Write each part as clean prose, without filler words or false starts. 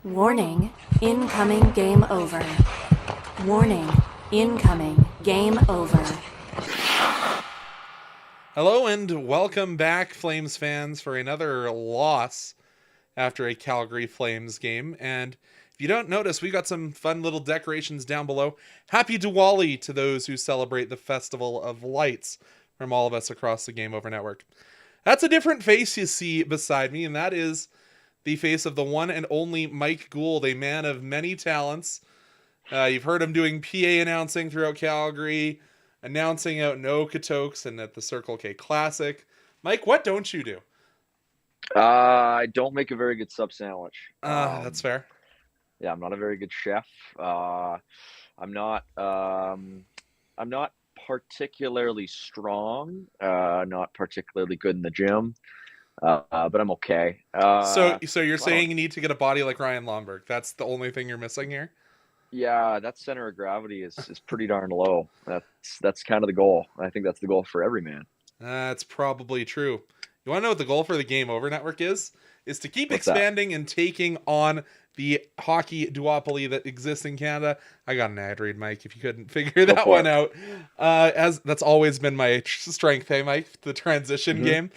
Warning, incoming game over. Warning, incoming game over. Hello and welcome back, Flames fans, for another loss after a Calgary Flames game. And if you don't notice, we got some fun little decorations down below. Happy Diwali to those who celebrate the Festival of Lights from all of us across the Game Over Network. That's a different face you see beside me, and that is the face of the one and only Mike Gould, a man of many talents. You've heard him doing PA announcing throughout Calgary, announcing out No Katokes and at the Circle K Classic. Mike, what don't you do? I don't make a very good sub sandwich. That's fair. Yeah, I'm not a very good chef. I'm not. I'm not particularly strong. Not particularly good in the gym. But I'm okay. So you're I don't. saying you need to get a body like Ryan Lomberg. That's the only thing you're missing here? Yeah, that center of gravity is pretty darn low. That's kind of the goal. I think that's the goal for every man. That's probably true. You want to know what the goal for the Game Over Network is? Is to keep What's that? expanding and taking on the hockey duopoly that exists in Canada. I got an ad read, Mike, if you couldn't figure Go that for one it. out. As that's always been my strength, hey, Mike, the transition Hmm. game.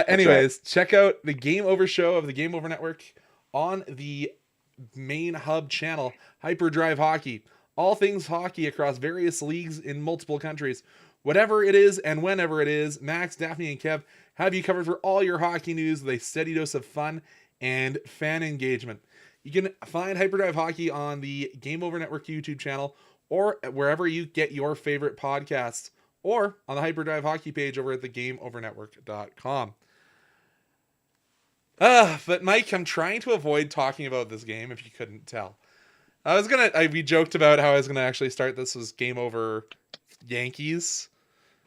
That's right. Anyways, check out the Game Over show of the Game Over Network on the main hub channel, Hyperdrive Hockey. All things hockey across various leagues in multiple countries. Whatever it is and whenever it is, Max, Daphne, and Kev have you covered for all your hockey news with a steady dose of fun and fan engagement. You can find Hyperdrive Hockey on the Game Over Network YouTube channel or wherever you get your favorite podcasts or on the Hyperdrive Hockey page over at thegameovernetwork.com. But Mike, I'm trying to avoid talking about this game if you couldn't tell. We joked about how I was gonna actually start this as Game Over Yankees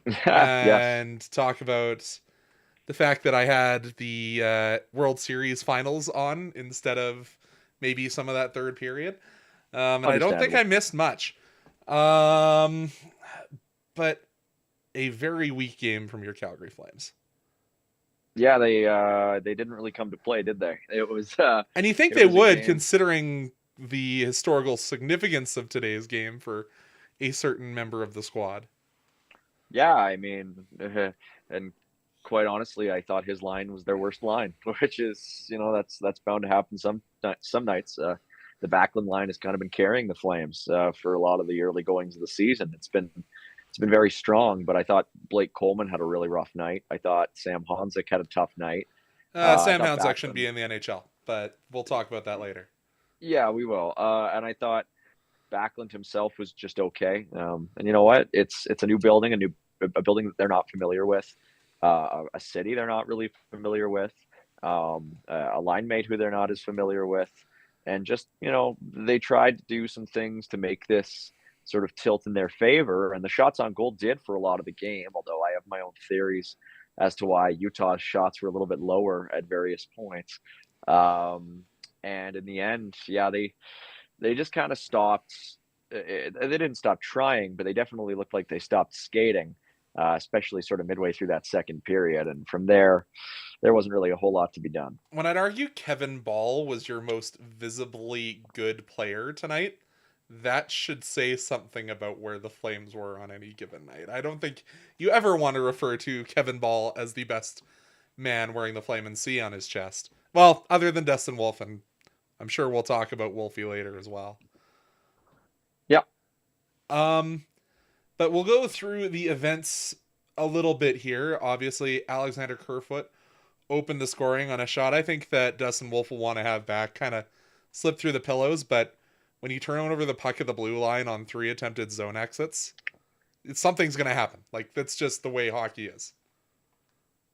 Yes. and talk about the fact that I had the World Series finals on instead of maybe some of that third period. And I don't think I Understandable. missed much. Um, but a very weak game from your Calgary Flames. Yeah, they didn't really come to play, did they? And you think It they was a would, game. considering the historical significance of today's game for a certain member of the squad. Yeah, I mean, and quite honestly, I thought his line was their worst line, which is, that's bound to happen some nights. The Backlund line has kind of been carrying the Flames for a lot of the early goings of the season. It's been very strong, but I thought Blake Coleman had a really rough night. I thought Sam Honzik had a tough night. I Sam thought Houndsek shouldn't Backlund, be in the NHL, but we'll talk about that later. yeah, we will. And I thought Backlund himself was just okay. And you know what? It's a new building, a building that they're not familiar with, a city they're not really familiar with, a line mate who they're not as familiar with, and just they tried to do some things to make this sort of tilt in their favor, and the shots on goal did for a lot of the game. Although I have my own theories as to why Utah's shots were a little bit lower at various points. Um, and in the end, yeah, they just kind of stopped. They didn't stop trying, but they definitely looked like they stopped skating, especially sort of midway through that second period. And from there wasn't really a whole lot to be done. When I'd argue Kevin Ball was your most visibly good player tonight, that should say something about where the Flames were on any given night. I don't think you ever want to refer to Kevin Ball as the best man wearing the Flame and C on his chest. Well, other than Dustin Wolf, and I'm sure we'll talk about Wolfie later as well. Yeah, Um, but we'll go through the events a little bit here. Obviously, Alexander Kerfoot opened the scoring on a shot I think that Dustin Wolf will want to have back. Kind of slipped through the pillows, but when you turn over the puck at the blue line on 3 attempted zone exits, something's going to happen. Like, that's just the way hockey is.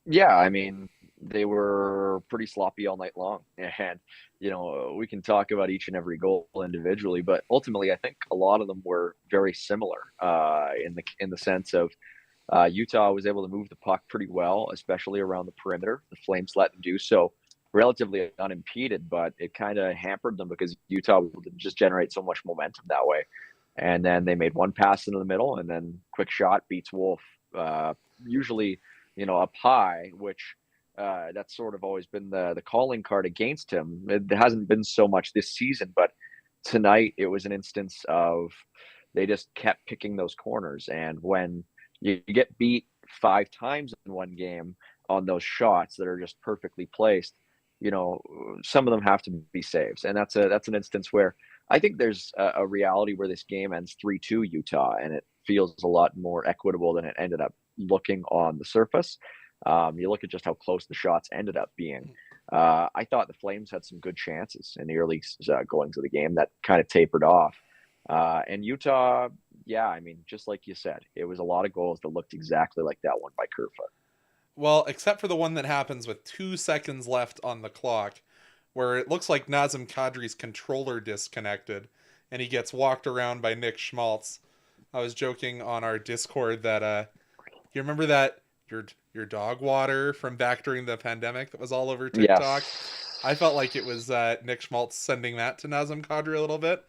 yeah. I mean, they were pretty sloppy all night long, and we can talk about each and every goal individually, but ultimately, I think a lot of them were very similar in the sense of Utah was able to move the puck pretty well, especially around the perimeter. The Flames let them do so relatively unimpeded, but it kind of hampered them because Utah would just generate so much momentum that way. And then they made one pass into the middle, and then quick shot beats Wolf, usually, up high, which That's sort of always been the calling card against him. It hasn't been so much this season, but tonight it was an instance of they just kept picking those corners. And when you get beat 5 times in one game on those shots that are just perfectly placed, some of them have to be saves. And that's an instance where I think there's a reality where this game ends 3-2 Utah, and it feels a lot more equitable than it ended up looking on the surface. You look at just how close the shots ended up being. I thought the Flames had some good chances in the early goings of the game that kind of tapered off. And Utah, yeah, I mean, just like you said, it was a lot of goals that looked exactly like that one by Kerfoot. Well, except for the one that happens with 2 seconds left on the clock, where it looks like Nazem Kadri's controller disconnected, and he gets walked around by Nick Schmaltz. I was joking on our Discord that you remember that your dog water from back during the pandemic that was all over TikTok? Yes. I felt like it was Nick Schmaltz sending that to Nazem Kadri a little bit.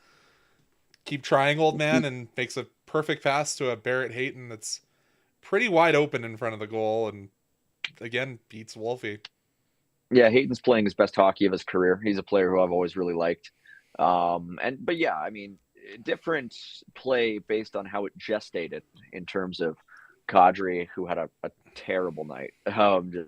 Keep trying, old man, and makes a perfect pass to a Barrett Hayton that's pretty wide open in front of the goal, and again beats Wolfie. Yeah, Hayton's playing his best hockey of his career. He's a player who I've always really liked. But yeah, I mean, different play based on how it gestated in terms of Kadri, who had a terrible night,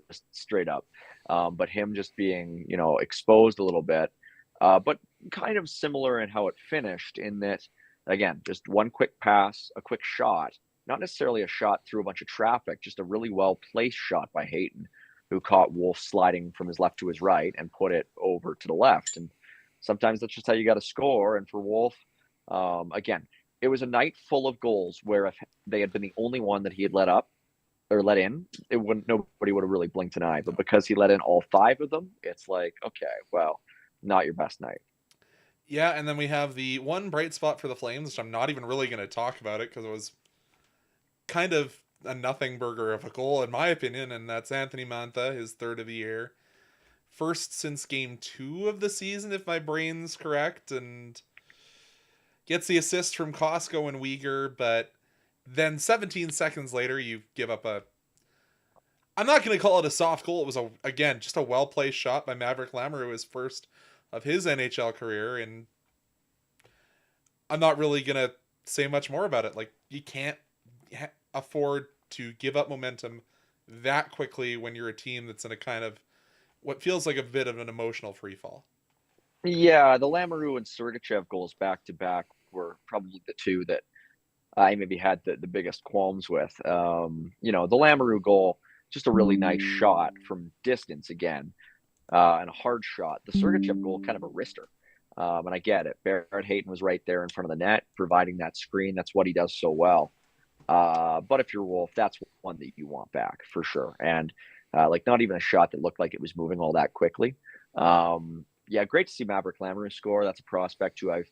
just straight up. But him just being, exposed a little bit, but kind of similar in how it finished in that, again, just one quick pass, a quick shot, not necessarily a shot through a bunch of traffic, just a really well-placed shot by Hayton, who caught Wolf sliding from his left to his right and put it over to the left. And sometimes that's just how you got to score. And for Wolf, again, it was a night full of goals where if they had been the only one that he had let up or let in, nobody would have really blinked an eye. But because he let in all 5 of them, it's like, okay, well, not your best night. Yeah, and then we have the one bright spot for the Flames, which I'm not even really going to talk about it because it was kind of a nothing burger of a goal, in my opinion, and that's Anthony Mantha, his 3rd of the year. First since game 2 of the season, if my brain's correct, and gets the assist from Costco and Uyghur, but then 17 seconds later, you give up I'm not going to call it a soft goal. It was, again, just a well-placed shot by Maverick Lamoureux, his first of his NHL career, and I'm not really going to say much more about it. Like, you can't afford to give up momentum that quickly when you're a team that's in a kind of what feels like a bit of an emotional freefall. Yeah, the Lamoureux and Sergachev goals back to back were probably the 2 that I maybe had the biggest qualms with. The Lamoureux goal, just a really nice shot from distance again, and a hard shot. The Sergachev goal, kind of a wrister. And I get it. Barrett Hayton was right there in front of the net, providing that screen. That's what he does so well. But if you're Wolf, that's one that you want back for sure. And not even a shot that looked like it was moving all that quickly. Yeah, great to see Maverick Lamoureux score. That's a prospect who I've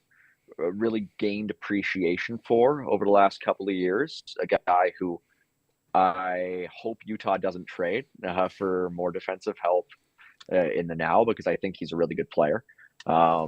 really gained appreciation for over the last couple of years. A guy who I hope Utah doesn't trade for more defensive help in the now, because I think he's a really good player. A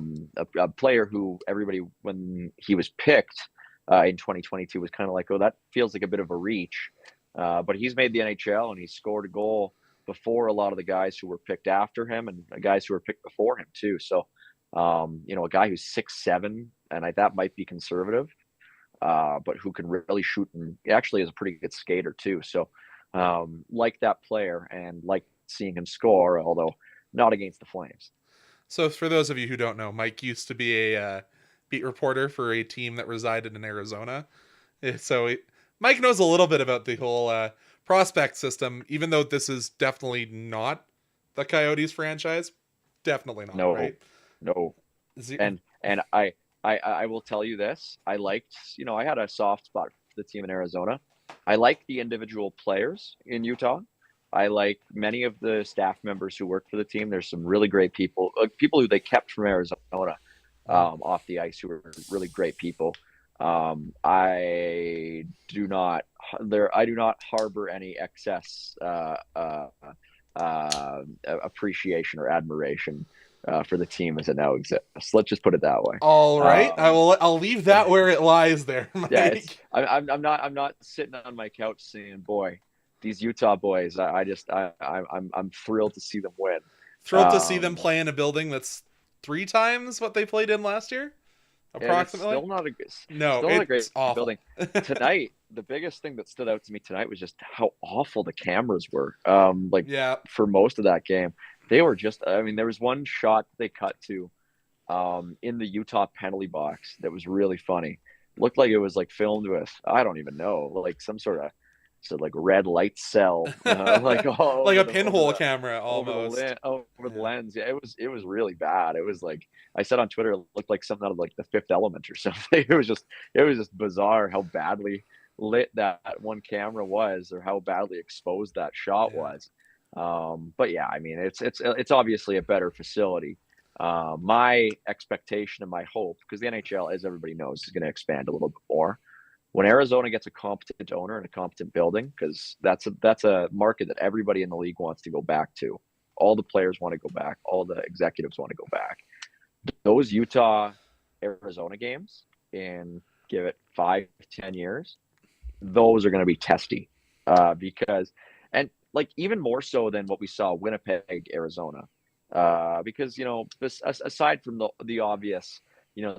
player who everybody, when he was picked in 2022, was kind of like, oh, that feels like a bit of a reach. But he's made the NHL, and he scored a goal before a lot of the guys who were picked after him and guys who were picked before him too. So, a guy who's 6'7", and that might be conservative, but who can really shoot, and actually is a pretty good skater too. So, like that player, and like seeing him score, although not against the Flames. So for those of you who don't know, Mike used to be a beat reporter for a team that resided in Arizona. So Mike knows a little bit about the whole prospect system, even though this is definitely not the Coyotes franchise. Definitely not, No, right? no. And I will tell you this. I liked, I had a soft spot for the team in Arizona. I like the individual players in Utah. I like many of the staff members who work for the team. There's some really great people, people who they kept from Arizona off the ice, who are really great people. I do not harbor any excess appreciation or admiration for the team as it now exists. Let's just put it that way. All right, I'll leave that where it lies there, Mike. Yeah, I'm not sitting on my couch saying, boy, these Utah boys, I'm thrilled to see them win. Thrilled to see them play in a building that's 3 times what they played in last year, And it's approximately. No, still not a great it's awful. building. Tonight, the biggest thing that stood out to me tonight was just how awful the cameras were. Yeah, For most of that game, they were just. I mean, there was one shot they cut to, in the Utah penalty box that was really funny. Looked like it was like filmed with, I don't even know, like some sort of like red light cell, like all like over a pinhole camera almost. over the lens. Yeah, it was really bad. It was like I said on Twitter, it looked like something out of like The Fifth Element or something. It was just bizarre how badly lit that one camera was, or how badly exposed that shot was. But yeah, I mean, it's obviously a better facility. My expectation and my hope, because the NHL, as everybody knows, is going to expand a little bit more. When Arizona gets a competent owner and a competent building, because that's a market that everybody in the league wants to go back to. All the players want to go back. All the executives want to go back. Those Utah Arizona games in, give it 5-10 years, those are going to be testy, because, and like even more so than what we saw Winnipeg, Arizona, because aside from the obvious,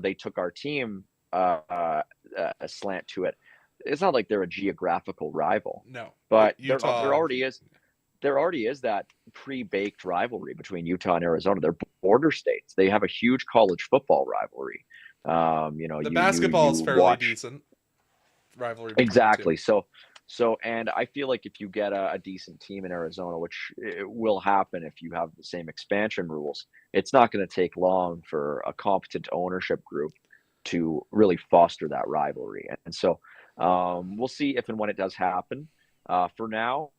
they took our team, a slant to it. It's not like they're a geographical rival. No, but Utah, there already is that pre-baked rivalry between Utah and Arizona. They're border states. They have a huge college football rivalry. The basketball is fairly decent rivalry. Exactly. And I feel like if you get a decent team in Arizona, which it will happen if you have the same expansion rules, it's not going to take long for a competent ownership group to really foster that rivalry. And so we'll see if and when it does happen. For now,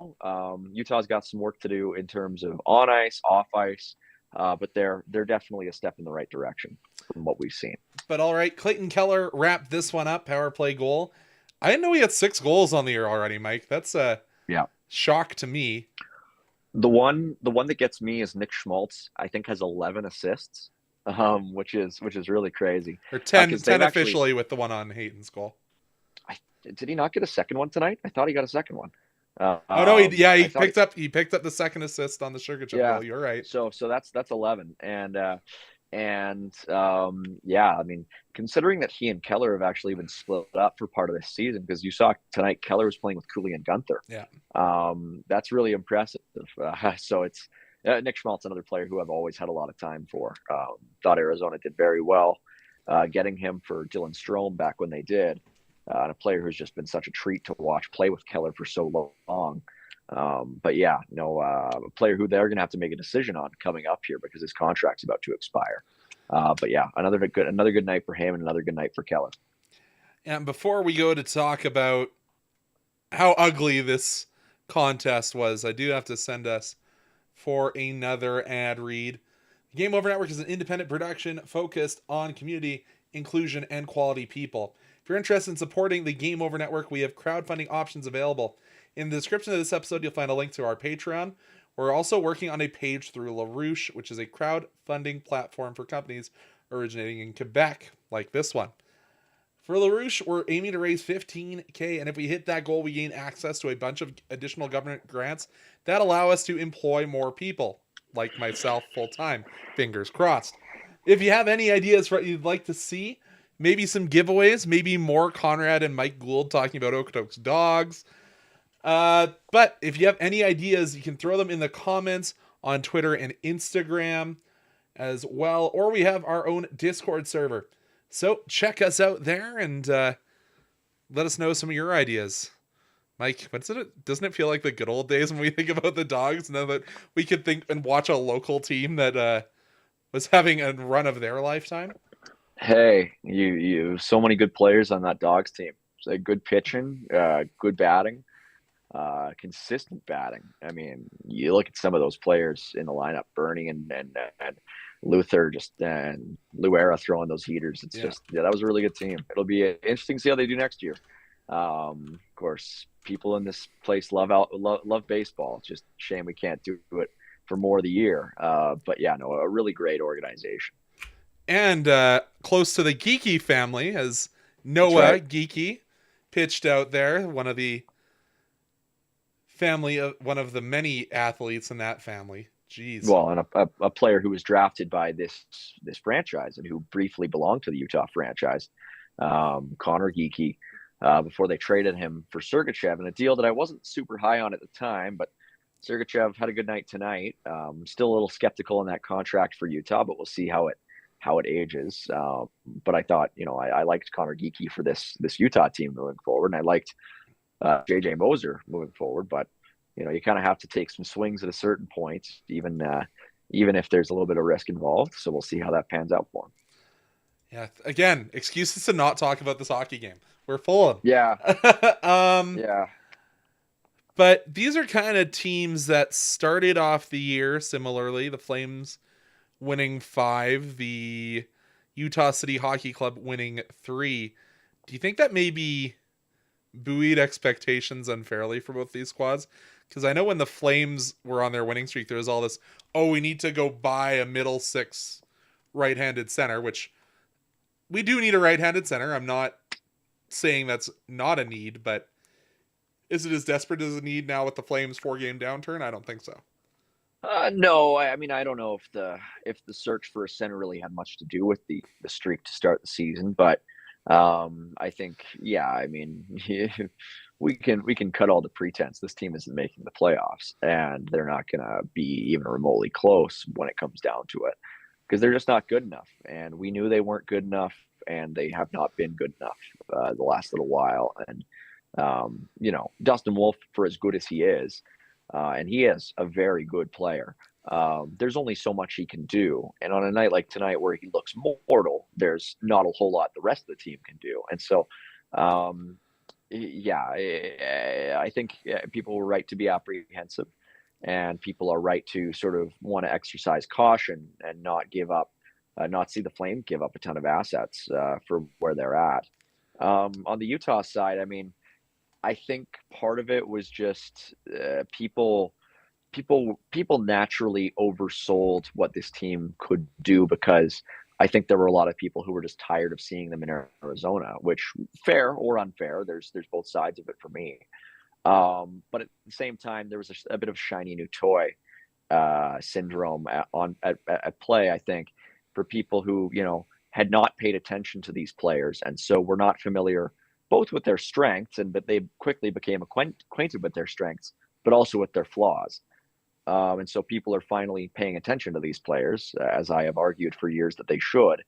Utah's got some work to do in terms of on ice, off ice, but they're definitely a step in the right direction from what we've seen. But all right, Clayton Keller wrapped this one up, power play goal. I didn't know he had 6 goals on the year already, Mike. That's a shock to me. The one that gets me is Nick Schmaltz. I think has 11 assists, which is really crazy. Or 10 officially with the one on Hayton's goal. Did he not get a second one tonight? I thought he got a second one. Oh no, he picked up the second assist on the Sergachev goal. You're right. So that's 11, and I mean, considering that he and Keller have actually been split up for part of this season, because you saw tonight Keller was playing with Cooley and Gunther. Yeah. That's really impressive. So it's Nick Schmaltz, another player who I've always had a lot of time for. Thought Arizona did very well getting him for Dylan Strome back when they did. And a player who's just been such a treat to watch play with Keller for so long. But a player who they're going to have to make a decision on coming up here because his contract's about to expire. But yeah, another good night for him and another good night for Keller. And before we go to talk about how ugly this contest was, I do have to send us for another ad read. The Game Over Network is an independent production focused on community, inclusion, and quality people. If you're interested in supporting the Game Over Network, we have crowdfunding options available. In the description of this episode, you'll find a link to our Patreon. We're also working on a page through LaRouche, which is a crowdfunding platform for companies originating in Quebec, like this one. For LaRouche, we're aiming to raise $15,000, and if we hit that goal, we gain access to a bunch of additional government grants that allow us to employ more people, like myself, full-time. Fingers crossed. If you have any ideas for what you'd like to see, maybe some giveaways, maybe more Conrad and Mike Gould talking about Okotoks dogs. But if you have any ideas, you can throw them in the comments on Twitter and Instagram as well. Or we have our own Discord server. So check us out there and let us know some of your ideas. Mike, doesn't it feel like the good old days when we think about the dogs, now that we could think and watch a local team that was having a run of their lifetime? Hey, you so many good players on that dogs team. So good pitching, good batting, consistent batting. I mean, you look at some of those players in the lineup, Bernie and Luther, and Luera throwing those heaters. It's just that was a really good team. It'll be interesting to see how they do next year. Of course, people in this place love baseball. It's just a shame we can't do it for more of the year. But yeah, no, a really great organization. And close to the Geeky family, as Noah Geeky pitched out there, one of the family, one of the many athletes in that family. Jeez. Well, and a player who was drafted by this franchise and who briefly belonged to the Utah franchise, Connor Geekie, before they traded him for Sergachev in a deal that I wasn't super high on at the time, but Sergachev had a good night tonight. Still a little skeptical in that contract for Utah, but we'll see how it ages. But I thought, I liked Connor Geekie for this Utah team moving forward, and I liked JJ Moser moving forward, but you kind of have to take some swings at a certain point, even if there's a little bit of risk involved. So we'll see how that pans out for him. Yeah. Again, excuses to not talk about this hockey game. We're full of them. Yeah. Yeah. But these are kind of teams that started off the year similarly. The Flames winning 5, the Utah City Hockey Club winning 3. Do you think that maybe buoyed expectations unfairly for both these squads? Because I know when the Flames were on their winning streak, there was all this, we need to go buy a middle six right-handed center, which we do need a right-handed center. I'm not saying that's not a need, but is it as desperate as a need now with the Flames 4-game downturn? I don't think so. No, I mean, I don't know if the search for a center really had much to do with the streak to start the season, but I think, I mean, we can cut all the pretense. This team isn't making the playoffs, and they're not going to be even remotely close when it comes down to it, because they're just not good enough. And we knew they weren't good enough, and they have not been good enough the last little while. And Dustin Wolf, for as good as he is, and he is a very good player, there's only so much he can do. And on a night like tonight where he looks mortal, there's not a whole lot the rest of the team can do. And so, I think people were right to be apprehensive, and people are right to sort of want to exercise caution and not give up, not see the Flames give up a ton of assets for where they're at. On the Utah side, I mean, I think part of it was just people naturally oversold what this team could do, because I think there were a lot of people who were just tired of seeing them in Arizona, which, fair or unfair, there's both sides of it for me. But at the same time, there was a bit of shiny new toy syndrome at play, I think, for people who, had not paid attention to these players, and so were not familiar both with their strengths, but they quickly became acquainted with their strengths, but also with their flaws. And so people are finally paying attention to these players, as I have argued for years that they should.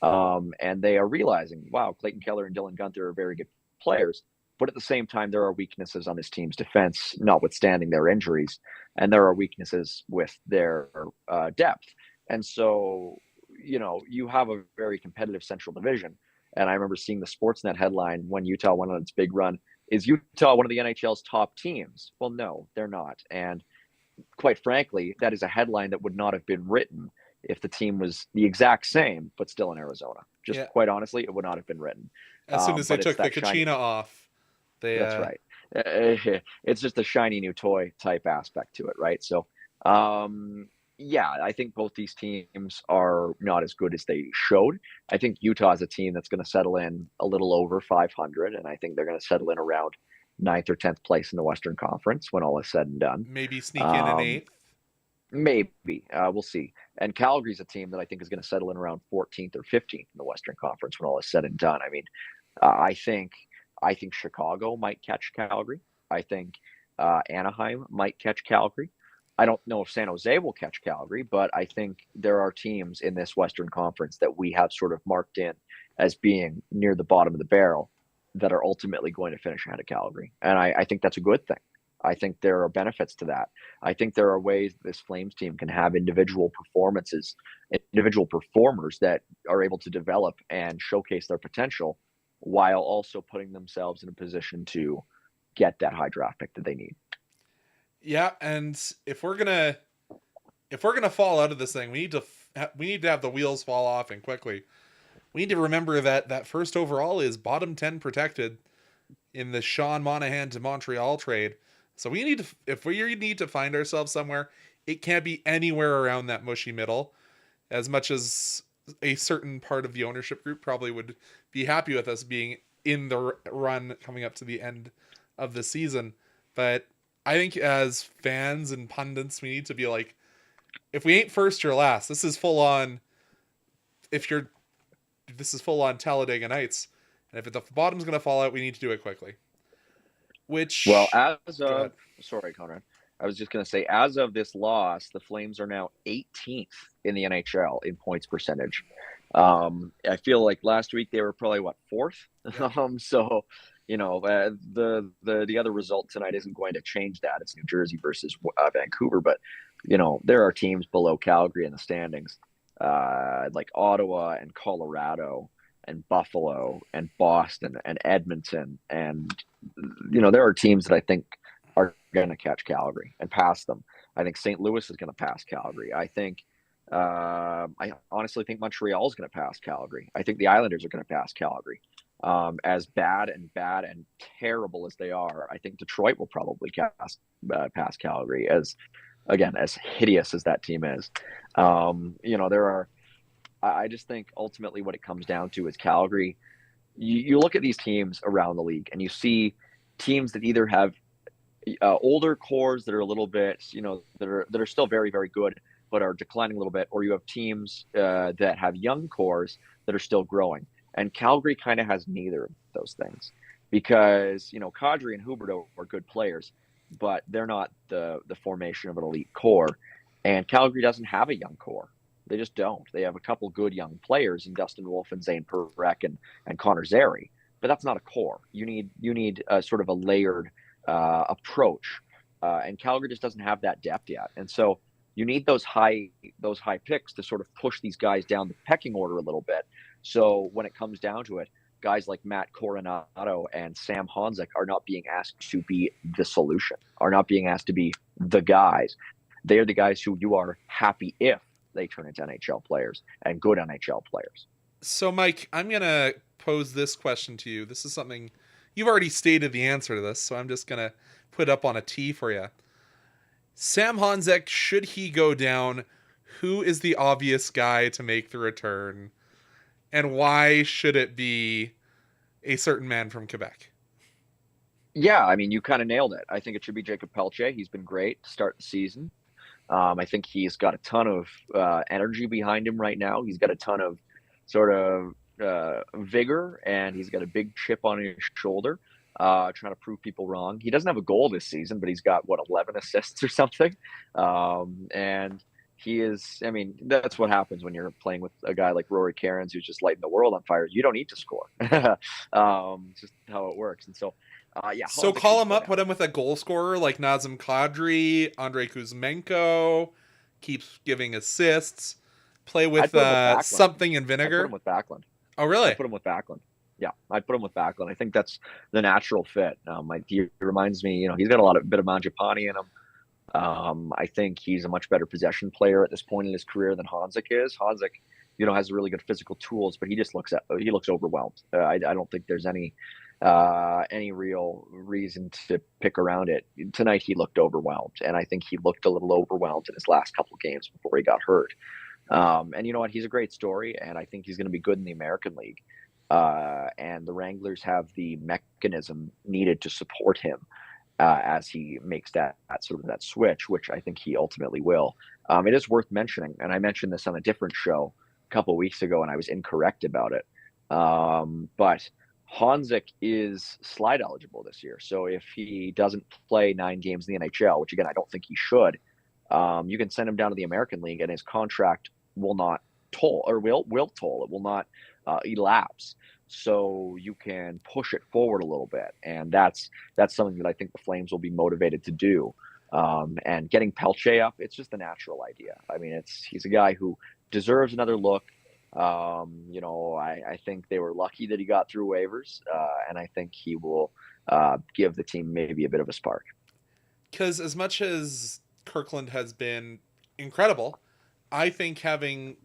And they are realizing, wow, Clayton Keller and Dylan Guenther are very good players. But at the same time, there are weaknesses on this team's defense, notwithstanding their injuries. And there are weaknesses with their depth. And so, you have a very competitive Central Division. And I remember seeing the Sportsnet headline when Utah went on its big run, is Utah one of the NHL's top teams? Well, no, they're not. And quite frankly, that is a headline that would not have been written if the team was the exact same, but still in Arizona. Quite honestly, it would not have been written. As soon as they took the Kachina off. That's right. It's just a shiny new toy type aspect to it, right? So, I think both these teams are not as good as they showed. I think Utah is a team that's going to settle in a little over 500, and I think they're going to settle in around 9th or 10th place in the Western Conference when all is said and done. Maybe sneak in an 8th. Maybe. We'll see. And Calgary's a team that I think is going to settle in around 14th or 15th in the Western Conference when all is said and done. I mean, I think Chicago might catch Calgary. I think Anaheim might catch Calgary. I don't know if San Jose will catch Calgary, but I think there are teams in this Western Conference that we have sort of marked in as being near the bottom of the barrel that are ultimately going to finish ahead of Calgary. And I think that's a good thing. I think there are benefits to that. I think there are ways that this Flames team can have individual performers that are able to develop and showcase their potential while also putting themselves in a position to get that high draft pick that they need. Yeah, and if we're gonna fall out of this thing, we need to have the wheels fall off, and quickly. We need to remember that first overall is bottom 10 protected in the Sean Monahan to Montreal trade. So if we need to find ourselves somewhere, it can't be anywhere around that mushy middle. As much as a certain part of the ownership group probably would be happy with us being in the run coming up to the end of the season, but I think as fans and pundits, we need to be like, if we ain't first, you're last. This is full on. If you're, this is full on Talladega Nights, and if the bottom's gonna fall out, we need to do it quickly. Well, Which, as go ahead. of sorry, Conrad. I was just going to say, as of this loss, the Flames are now 18th in the NHL in points percentage. I feel like last week they were probably what, fourth. Yeah. So, the other result tonight isn't going to change that. It's New Jersey versus Vancouver, but there are teams below Calgary in the standings, like Ottawa and Colorado and Buffalo and Boston and Edmonton, and there are teams that I think are going to catch Calgary and pass them. I think St. Louis is going to pass Calgary. I honestly think Montreal is going to pass Calgary. I think the Islanders are going to pass Calgary. As bad and terrible as they are, I think Detroit will probably pass Calgary. As hideous as that team is, there are. I just think ultimately what it comes down to is Calgary. You look at these teams around the league and you see teams that either have older cores that are a little bit, that are still very, very good, but are declining a little bit, or you have teams that have young cores that are still growing. And Calgary kind of has neither of those things because, Kadri and Huberdeau are good players, but they're not the formation of an elite core. And Calgary doesn't have a young core. They just don't. They have a couple good young players in Dustin Wolf and Zane Perek and Connor Zary, but that's not a core. You need a sort of a layered approach, and Calgary just doesn't have that depth yet. And so you need those high picks to sort of push these guys down the pecking order a little bit. So when it comes down to it, guys like Matt Coronato and Sam Honzek are not being asked to be the solution, are not being asked to be the guys. They are the guys who you are happy if they turn into NHL players and good NHL players. So, Mike, I'm going to pose this question to you. This is something you've already stated the answer to this, so I'm just going to put up on a T for you. Sam Honzek, should he go down, who is the obvious guy to make the return? And why should it be a certain man from Quebec? Yeah, I mean, you kind of nailed it. I think it should be Jacob Pelche. He's been great to start the season. I think he's got a ton of energy behind him right now. He's got a ton of sort of vigor, and he's got a big chip on his shoulder, trying to prove people wrong. He doesn't have a goal this season, but he's got, 11 assists or something. And he is, I mean, that's what happens when you're playing with a guy like Rory Cairns, who's just lighting the world on fire. You don't need to score. Just how it works. And so, yeah. So call him up, put him with a goal scorer like Nazem Kadri, Andrei Kuzmenko, keeps giving assists. Play with something in vinegar. I'd put him with Backlund. Oh, really? I'd put him with Backlund. Yeah, I'd put him with Backlund. I think that's the natural fit. He reminds me, he's got a bit of Mangiapane in him. I think he's a much better possession player at this point in his career than Honzek is. Honzek, has really good physical tools, but he looks overwhelmed. I don't think there's any real reason to pick around it. Tonight he looked overwhelmed, and I think he looked a little overwhelmed in his last couple of games before he got hurt. And you know what? He's a great story, and I think he's going to be good in the American League. And the Wranglers have the mechanism needed to support him as he makes that switch, which I think he ultimately will. It is worth mentioning, and I mentioned this on a different show a couple of weeks ago, and I was incorrect about it. But Honzek is slide eligible this year. So if he doesn't play 9 games in the NHL, which again, I don't think he should, you can send him down to the American League and his contract will not toll, or will toll. It will not elapse. So you can push it forward a little bit. And that's something that I think the Flames will be motivated to do. And getting Pelche up, it's just a natural idea. I mean, he's a guy who deserves another look. I think they were lucky that he got through waivers, and I think he will give the team maybe a bit of a spark. Because as much as Kirkland has been incredible, I think having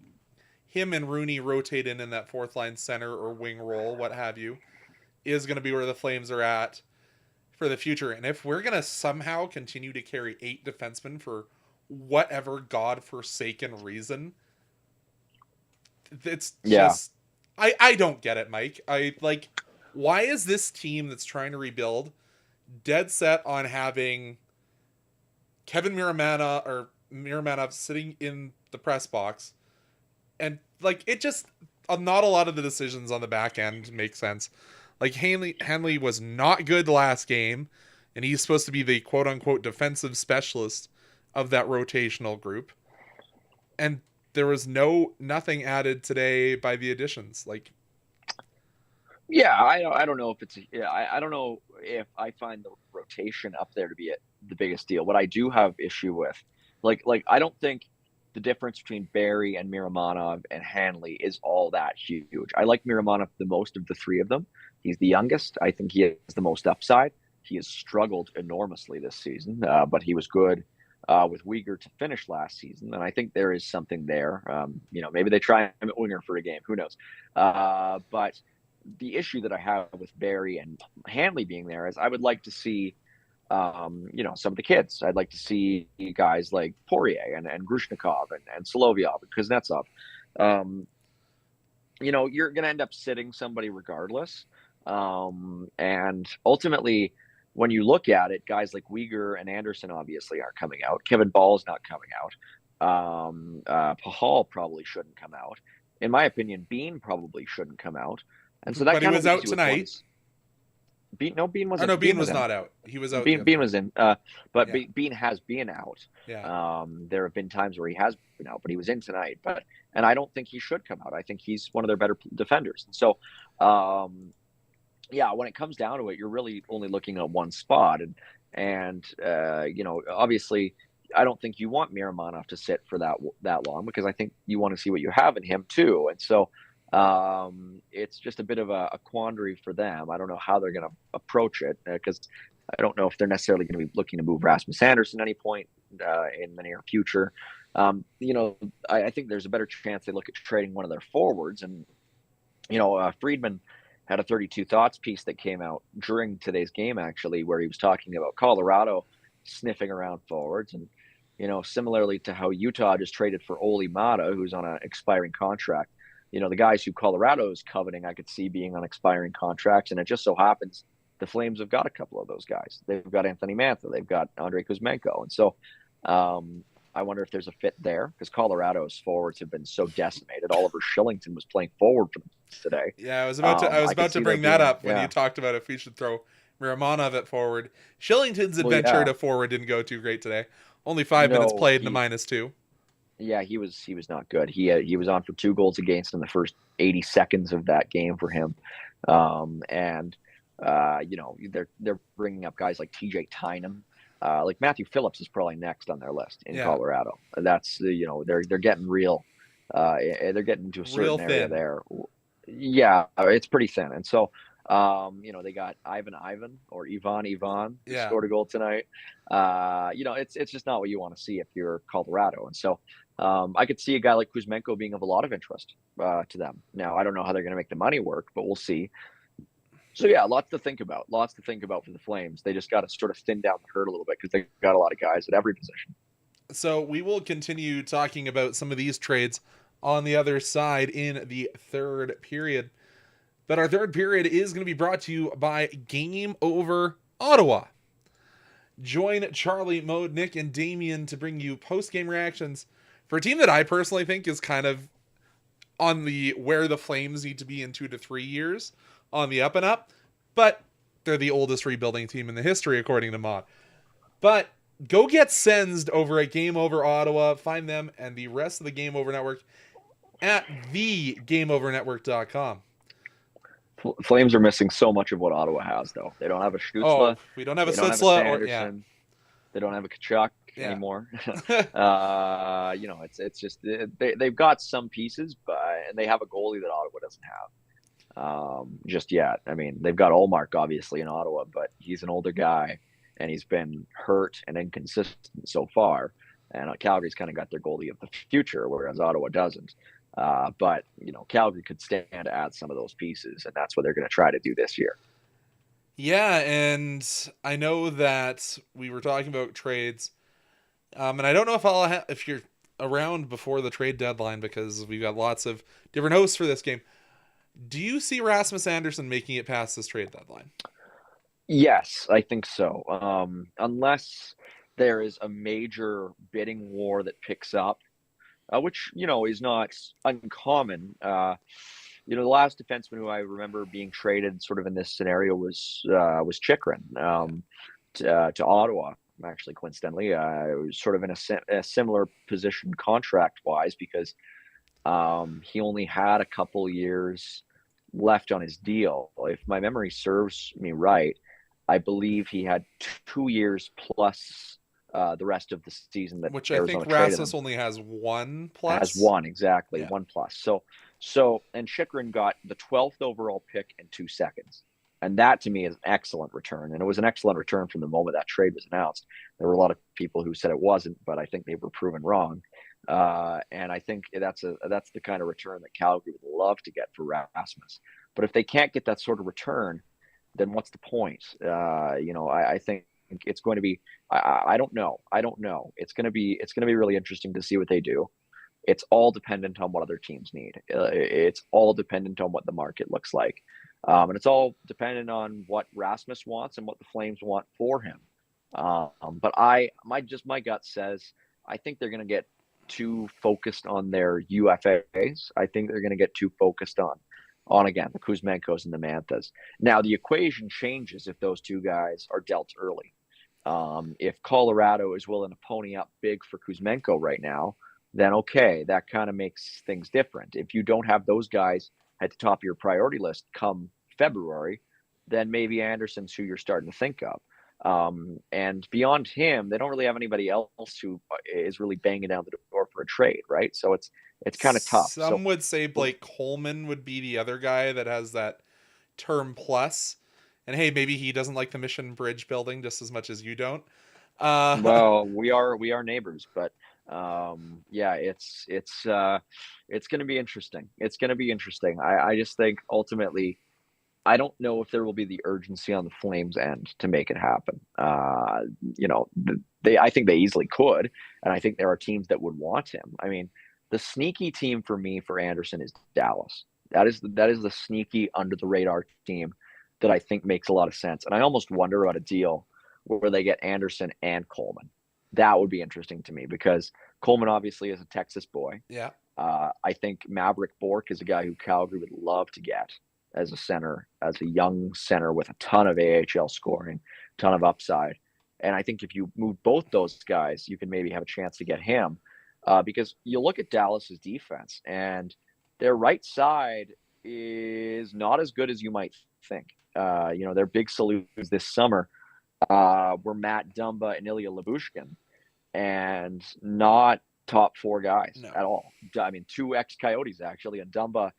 him and Rooney rotate in that fourth line center or wing role, what have you, is going to be where the Flames are at for the future. And if we're going to somehow continue to carry 8 defensemen for whatever godforsaken reason, it's just I don't get it, Mike. Why is this team that's trying to rebuild dead set on having Kevin Miramanov sitting in the press box, and like it just not a lot of the decisions on the back end make sense. Like Hanley was not good last game, and he's supposed to be the quote unquote defensive specialist of that rotational group. And there was nothing added today by the additions. Like, yeah, I don't know if it's I don't know if I find the rotation up there to be the biggest deal. What I do have issue with, like I don't think the difference between Barrie and Miramanov and Hanley is all that huge. I like Miramanov the most of the three of them. He's the youngest. I think he has the most upside. He has struggled enormously this season, but he was good with Uyghur to finish last season, and I think there is something there. Maybe they try him at winger for a game. Who knows? But the issue that I have with Barrie and Hanley being there is I would like to see, some of the kids. I'd like to see guys like Poirier and Grushnikov and Solovyov and Kuznetsov. You're going to end up sitting somebody regardless. And ultimately, when you look at it, guys like Uyghur and Anderson obviously aren't coming out. Kevin Ball's not coming out. Pahal probably shouldn't come out. In my opinion, Bean probably shouldn't come out. And so that but he was out tonight. Bean was not out. He was out. Bean was in, but Yeah. Bean has been out. Yeah. There have been times where he has been out, but he was in tonight. And I don't think he should come out. I think he's one of their better defenders. And so, when it comes down to it, you're really only looking at one spot, and obviously, I don't think you want Miramanov to sit for that long, because I think you want to see what you have in him too. And so, it's just a bit of a quandary for them. I don't know how they're going to approach it, because I don't know if they're necessarily going to be looking to move Rasmus Anderson at any point in the near future. I think there's a better chance they look at trading one of their forwards. And, Friedman had a 32 Thoughts piece that came out during today's game, actually, where he was talking about Colorado sniffing around forwards. And, similarly to how Utah just traded for Oli Mata, who's on an expiring contract. The guys who Colorado is coveting, I could see being on expiring contracts. And it just so happens the Flames have got a couple of those guys. They've got Anthony Mantha. They've got Andrei Kuzmenko. And so I wonder if there's a fit there, because Colorado's forwards have been so decimated. Oliver Shillington was playing forward for them today. Yeah, I was about to bring that up when you talked about if we should throw Miramanov at forward. Shillington's adventure to forward didn't go too great today. Only 5 minutes played in the -2. Yeah, he was not good. He was on for 2 goals against in the first 80 seconds of that game for him. They're bringing up guys like TJ Tynan. Like Matthew Phillips is probably next on their list in Colorado. That's they're getting real. They're getting into a certain area there. Yeah, it's pretty thin. And so they got Ivan or Ivan who scored a goal tonight. It's just not what you want to see if you're Colorado. And so I could see a guy like Kuzmenko being of a lot of interest to them. Now, I don't know how they're going to make the money work, but we'll see. So, lots to think about for the Flames. They just got to sort of thin down the herd a little bit, because they've got a lot of guys at every position. So we will continue talking about some of these trades on the other side in the third period. But our third period is going to be brought to you by Game Over Ottawa. Join Charlie, Mo, Nick, and Damien to bring you post-game reactions for a team that I personally think is kind of on the where the Flames need to be in 2 to 3 years, on the up and up, but they're the oldest rebuilding team in the history, according to Mod. But go get Sensed over at Game Over Ottawa. Find them and the rest of the Game Over Network at thegameovernetwork.com. Flames are missing so much of what Ottawa has, though. They don't have a Stützle. We don't have a Stützle. They don't have a Kachuk anymore. It's just they've got some pieces, and they have a goalie that Ottawa doesn't have just yet. I mean, they've got Olmark obviously in Ottawa, but he's an older guy and he's been hurt and inconsistent so far. And Calgary's kind of got their goalie of the future, whereas Ottawa doesn't. But Calgary could stand to add some of those pieces, and that's what they're going to try to do this year. Yeah, and I know that we were talking about trades, and I don't know if you're around before the trade deadline, because we've got lots of different hosts for this game. Do you see Rasmus Anderson making it past this trade deadline? Yes, I think so. Unless there is a major bidding war that picks up, which, is not uncommon. The last defenseman who I remember being traded sort of in this scenario was Chikrin, to Ottawa. Actually, coincidentally, it was sort of in a similar position contract wise, because he only had a couple years left on his deal. If my memory serves me right, I believe he had 2 years plus the rest of the season that Which I Arizona think traded him. Rasmus only has 1 Has plus. one, exactly, Yeah. 1 plus. And Chikrin got the 12th overall pick in 2 seconds. And that to me is an excellent return. And it was an excellent return from the moment that trade was announced. There were a lot of people who said it wasn't, but I think they were proven wrong. And I think that's the kind of return that Calgary would love to get for Rasmus. But if they can't get that sort of return, then what's the point? I think it's going to be. I don't know. It's going to be really interesting to see what they do. It's all dependent on what other teams need. It's all dependent on what the market looks like. And it's all dependent on what Rasmus wants and what the Flames want for him. But my gut says I think they're going to get too focused on their UFAs. I think they're going to get too focused on again the Kuzmenkos and the Manthas. Now the equation changes if those two guys are dealt early. If Colorado is willing to pony up big for Kuzmenko right now, then okay, that kind of makes things different. If you don't have those guys at the top of your priority list come February, then maybe Anderson's who you're starting to think of. And beyond him, they don't really have anybody else who is really banging down the door for a trade, right? So it's kind of tough. Some would say Blake Coleman would be the other guy that has that term plus. And hey, maybe he doesn't like the Mission Bridge building just as much as you don't. Well, we are neighbors, but yeah, it's going to be interesting. It's going to be interesting. I just think ultimately, I don't know if there will be the urgency on the Flames end to make it happen. I think they easily could, and I think there are teams that would want him. I mean, the sneaky team for me for Anderson is Dallas. That is the sneaky under the radar team that I think makes a lot of sense. And I almost wonder about a deal where they get Anderson and Coleman. That would be interesting to me because Coleman obviously is a Texas boy. Yeah. I think Maverick Bork is a guy who Calgary would love to get as a center, as a young center with a ton of AHL scoring, ton of upside. And I think if you move both those guys, you can maybe have a chance to get him because you look at Dallas's defense and their right side is not as good as you might think. Their big salutes this summer were Matt Dumba and Ilya Lyubushkin, and not top 4 guys at all. I mean, 2 ex-Coyotes actually, and Dumba,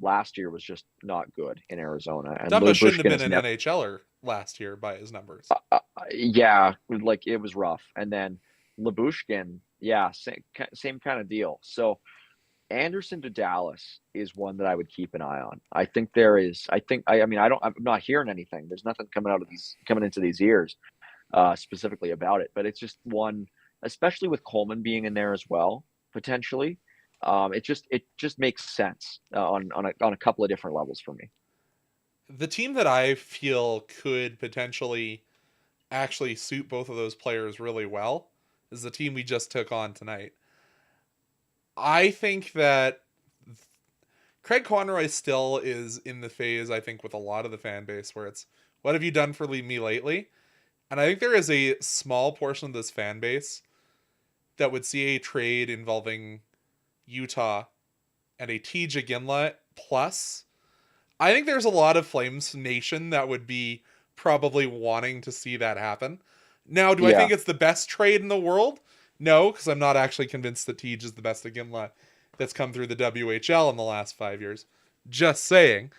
last year was just not good in Arizona. And Dumba shouldn't have been an NHLer NHLer last year by his numbers. Yeah, like it was rough. And then Lyubushkin, yeah, same kind of deal. So Anderson to Dallas is one that I would keep an eye on. I think there is. I'm not hearing anything. There's nothing coming into these ears specifically about it. But it's just one, especially with Coleman being in there as well potentially. It just makes sense on a couple of different levels for me. The team that I feel could potentially actually suit both of those players really well is the team we just took on tonight. I think that Craig Conroy still is in the phase, I think, with a lot of the fan base where it's, what have you done for me lately? And I think there is a small portion of this fan base that would see a trade involving Utah and a TJ Gimlet plus. I think there's a lot of Flames Nation that would be probably wanting to see that happen. Now, do I think it's the best trade in the world? No, because I'm not actually convinced that Tej is the best of Gimlet that's come through the WHL in the last 5 years. Just saying.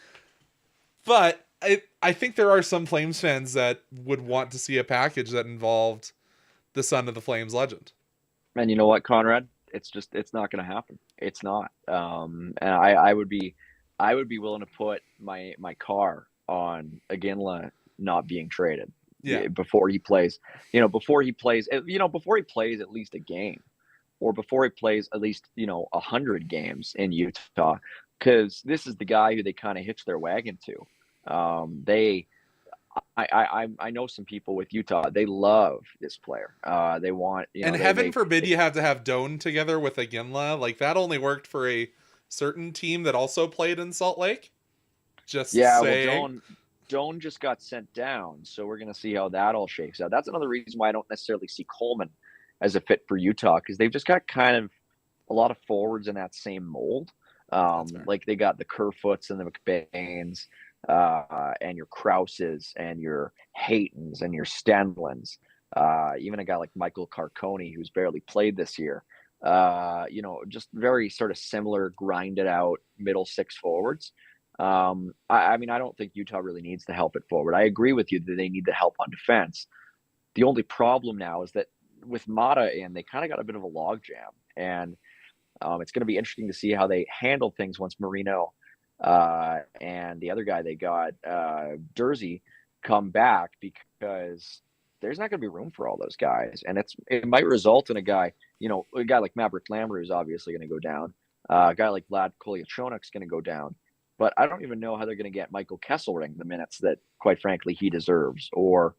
But I think there are some Flames fans that would want to see a package that involved the son of the Flames legend. And you know what, Conrad? It's not going to happen. It's not. And I would be willing to put my car on Iginla not being traded. Yeah. Before he plays at least a game, or before he plays at least 100 games in Utah, because this is the guy who they kind of hitch their wagon to. I know some people with Utah. They love this player. They want, And heaven forbid you have to have Doan together with a Ginla. Like, that only worked for a certain team that also played in Salt Lake. Just yeah. Well, saying. Doan just got sent down, so we're gonna see how that all shakes out. That's another reason why I don't necessarily see Coleman as a fit for Utah, because they've just got kind of a lot of forwards in that same mold. That's fair. Like they got the Kerfoots and the McBains, and your Krauses and your Haytons and your Stenlins, even a guy like Michael Carcone, who's barely played this year. Just very sort of similar, grinded out middle six forwards. I mean, I don't think Utah really needs the help at forward. I agree with you that they need the help on defense. The only problem now is that with Mata in, they kind of got a bit of a logjam, and it's going to be interesting to see how they handle things once Marino and the other guy they got, Jersey, come back, because there's not going to be room for all those guys, and it might result in a guy like Maverick Lamoureux is obviously going to go down. A guy like Vlad Kolyachonok's going to go down. But I don't even know how they're going to get Michael Kesselring the minutes that, quite frankly, he deserves. Or,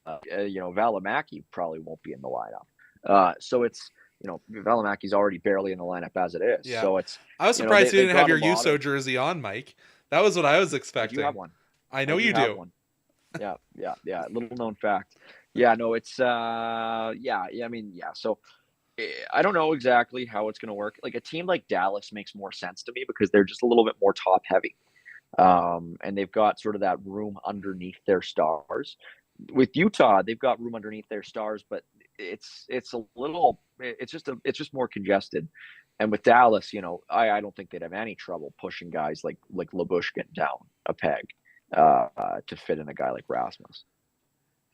Valimaki probably won't be in the lineup. So it's, Valimaki's already barely in the lineup as it is. Yeah. So it's. I was surprised you didn't have your USO of, jersey on, Mike. That was what I was expecting. You have one. I know you do. One. Yeah. Little known fact. Yeah, no, it's I mean, yeah. So I don't know exactly how it's going to work. Like a team like Dallas makes more sense to me because they're just a little bit more top heavy. And they've got sort of that room underneath their stars. With Utah, they've got room underneath their stars, but it's just more congested. And with Dallas, I don't think they'd have any trouble pushing guys like Lyubushkin down a peg to fit in a guy like Rasmus.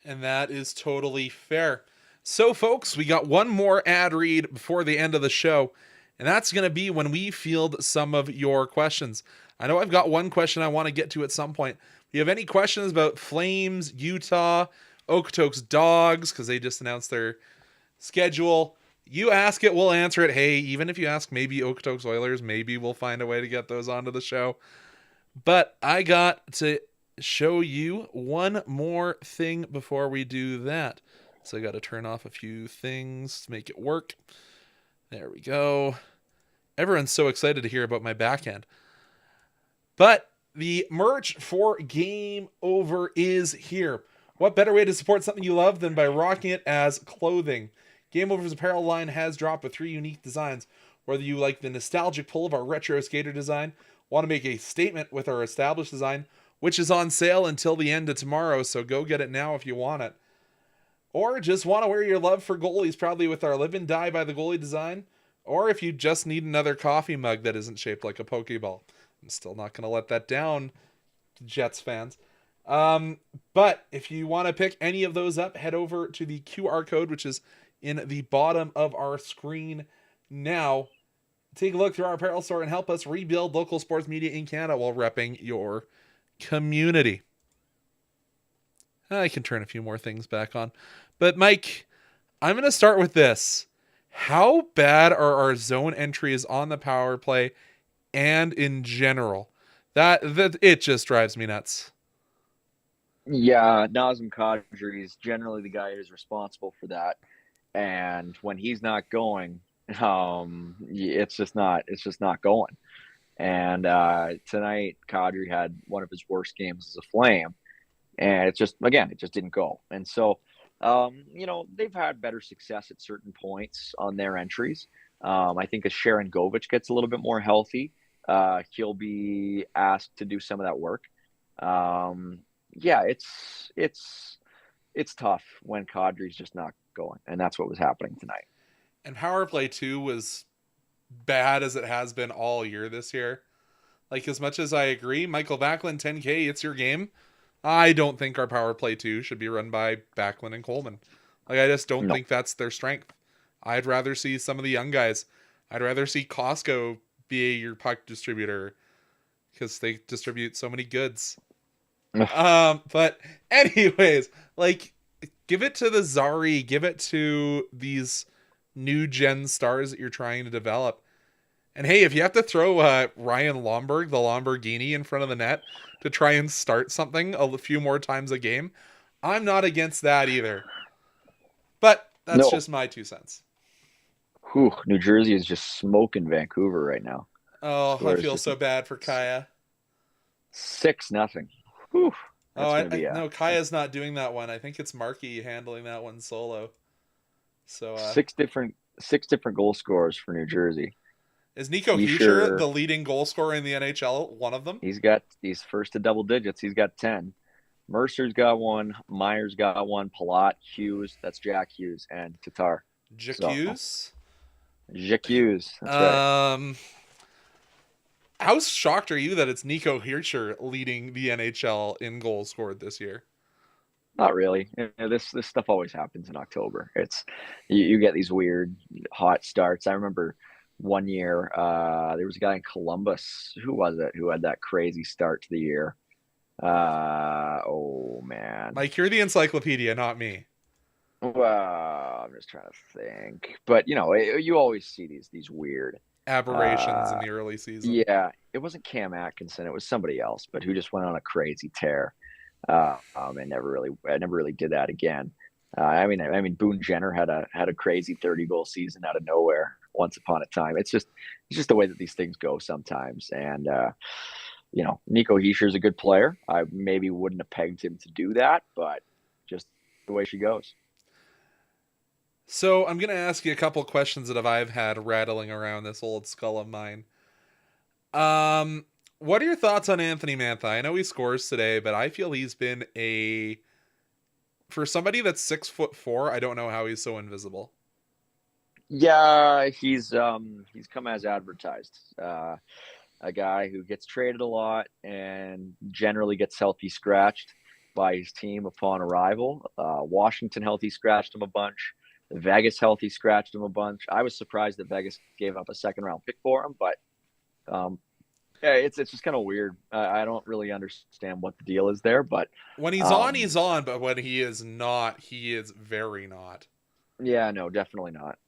And that is totally fair. So, folks, we got one more ad read before the end of the show, and that's going to be when we field some of your questions. I know I've got one question I want to get to at some point. If you have any questions about Flames, Utah, Okotoks Dogs, because they just announced their schedule, you ask it, we'll answer it. Hey, even if you ask maybe Okotoks Oilers, maybe we'll find a way to get those onto the show. But I got to show you one more thing before we do that. So I got to turn off a few things to make it work. There we go. Everyone's so excited to hear about my backhand. But the merch for Game Over is here. What better way to support something you love than by rocking it as clothing? Game Over's apparel line has dropped with 3 unique designs. Whether you like the nostalgic pull of our retro skater design, want to make a statement with our established design, which is on sale until the end of tomorrow, so go get it now if you want it. Or just want to wear your love for goalies proudly with our Live and Die by the Goalie design. Or if you just need another coffee mug that isn't shaped like a Pokeball. I'm still not going to let that down, Jets fans. But if you want to pick any of those up, head over to the QR code, which is in the bottom of our screen now. Take a look through our apparel store and help us rebuild local sports media in Canada while repping your community. I can turn a few more things back on. But Mike, I'm going to start with this. How bad are our zone entries on the power play and in general? That it just drives me nuts. Yeah, Nazem Kadri is generally the guy who's responsible for that. And when he's not going, it's just not going. And tonight, Kadri had one of his worst games as a Flame. And it just didn't go. And so, they've had better success at certain points on their entries. I think as Sharon Govich gets a little bit more healthy, he'll be asked to do some of that work. It's tough when Kadri's just not going. And that's what was happening tonight. And power play 2 was bad as it has been all year this year. Like, as much as I agree, Michael Backlund, 10K, it's your game. I don't think our power play 2 should be run by Backlund and Coleman. Like, I just don't think that's their strength. I'd rather see some of the young guys. I'd rather see Costco be your puck distributor because they distribute so many goods. But anyways, like, give it to the Zari, give it to these new gen stars that you're trying to develop. And hey, if you have to throw Ryan Lomberg, the Lamborghini, in front of the net to try and start something a few more times a game, I'm not against that either. But that's No. just my 2 cents. Whew, New Jersey is just smoking Vancouver right now. Oh, I Swear it's feel just so bad for Kaya. 6-0. Whew, Oh, that's gonna be no, Kaya's not doing that one. I think it's Markey handling that one solo. So, six different goal scorers for New Jersey. is Nico Heischer Heischer, the leading goal scorer in the NHL? One of them? he's first to double digits. He's got 10. Mercer's got one. Myers got one. Palat, Hughes, that's Jack Hughes, and Tatar. So Jacques? Jack Hughes, that's right. How shocked are you that it's Nico Heischer leading the NHL in goals scored this year? Not really. This stuff always happens in October. It's you get these weird hot starts. I remember one year there was a guy in Columbus. Who was it? Who had that crazy start to the year? Oh man. Mike, you're the encyclopedia, not me. Well, I'm just trying to think. But you always see these weird. Aberrations in Uh, the early season. yeah, it wasn't Cam Atkinson. It was somebody else, but who just went on a crazy tear. And never really did that again. I mean, Boone Jenner had a crazy 30-goal season out of nowhere once upon a time. It's just the way that these things go sometimes. And Nico Heischer is a good player. I maybe wouldn't have pegged him to do that, but just the way she goes. So I'm going to ask you a couple questions that I've had rattling around this old skull of mine. What are your thoughts on Anthony Mantha? I know he scores today, but I feel he's been for somebody that's 6'4", I don't know how he's so invisible. Yeah, he's come as advertised. A guy who gets traded a lot and generally gets healthy scratched by his team upon arrival. Washington healthy scratched him a bunch. Vegas healthy scratched him a bunch. I was surprised that Vegas gave up a second-round pick for him, but yeah, it's just kind of weird. I don't really understand what the deal is there, but when he's on, he's on, but when he is not, he is very not. Yeah, no, definitely not.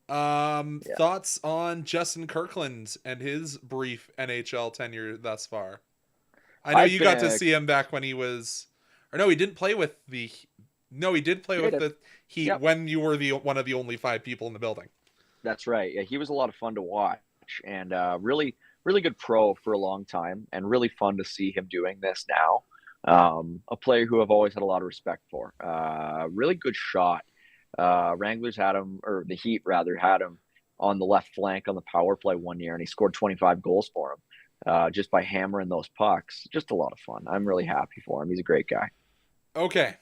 Yeah. Thoughts on Justin Kirkland and his brief NHL tenure thus far? I know you got to see him back when he was, or no, he didn't play with the. No, he did play with the Heat when you were one of the only 5 people in the building. That's right. Yeah, he was a lot of fun to watch, and really, really good pro for a long time, and really fun to see him doing this now. A player who I've always had a lot of respect for. Really good shot. Wranglers had him, or the Heat rather had him on the left flank on the power play one year, and he scored 25 goals for him just by hammering those pucks. Just a lot of fun. I'm really happy for him. He's a great guy. Okay.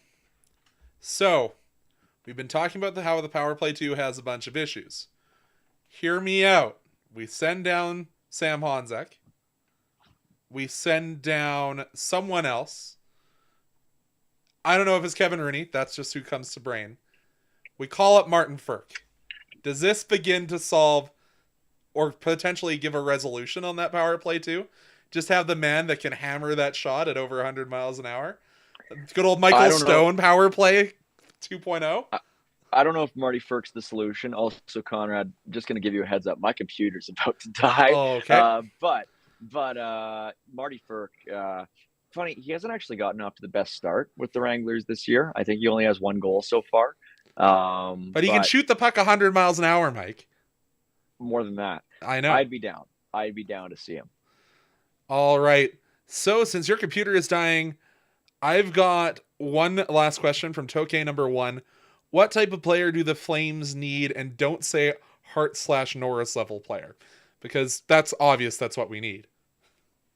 So, we've been talking about how the power play 2 has a bunch of issues. Hear me out. We send down Sam Honzek. We send down someone else. I don't know if it's Kevin Rooney. That's just who comes to brain. We call up Martin Firk. Does this begin to solve or potentially give a resolution on that power play 2? Just have the man that can hammer that shot at over 100 miles an hour? Good old Michael Stone power play 2.0. I don't know if Marty Firk's the solution. Also, Conrad, just going to give you a heads up. My computer's about to die. Oh, okay. But Marty Firk, funny, he hasn't actually gotten off to the best start with the Wranglers this year. I think he only has 1 goal so far. But he can shoot the puck 100 miles an hour, Mike. More than that. I know. I'd be down to see him. All right. So since your computer is dying, I've got one last question from Tokay number 1. What type of player do the Flames need? And don't say Hart/Norris level player, because that's obvious. That's what we need.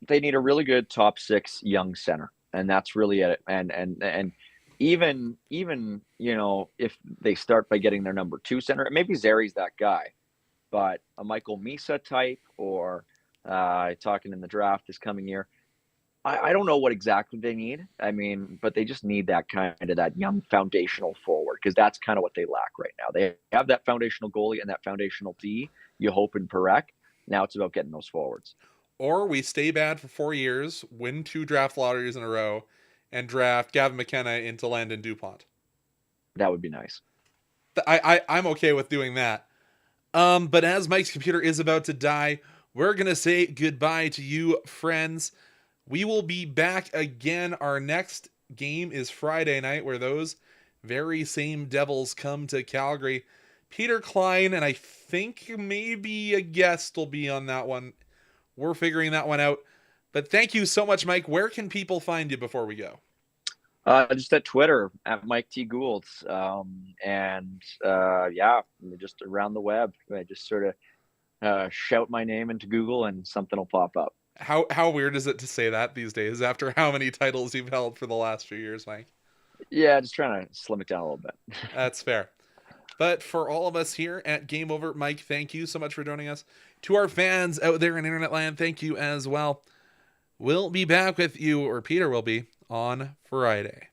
They need a really good top 6 young center, and that's really it. And even if they start by getting their number 2 center, maybe Zeri's that guy, but a Michael Misa type, or talking in the draft this coming year. I don't know what exactly they need. I mean, but they just need that young foundational forward, because that's kind of what they lack right now. They have that foundational goalie and that foundational D, you hope, in Perek. Now it's about getting those forwards. Or we stay bad for 4 years, win 2 draft lotteries in a row, and draft Gavin McKenna into Landon DuPont. That would be nice. I'm okay with doing that. But as Mike's computer is about to die, we're going to say goodbye to you, friends. We will be back again. Our next game is Friday night, where those very same Devils come to Calgary. Peter Klein, and I think maybe a guest will be on that one. We're figuring that one out. But thank you so much, Mike. Where can people find you before we go? Just at Twitter at Mike T. Gould. Yeah, just around the web. I just sort of shout my name into Google and something will pop up. How weird is it to say that these days after how many titles you've held for the last few years, Mike? Yeah, just trying to slim it down a little bit. That's fair. But for all of us here at Game Over, Mike, thank you so much for joining us. To our fans out there in internet land, thank you as well. We'll be back with you, or Peter will be, on Friday.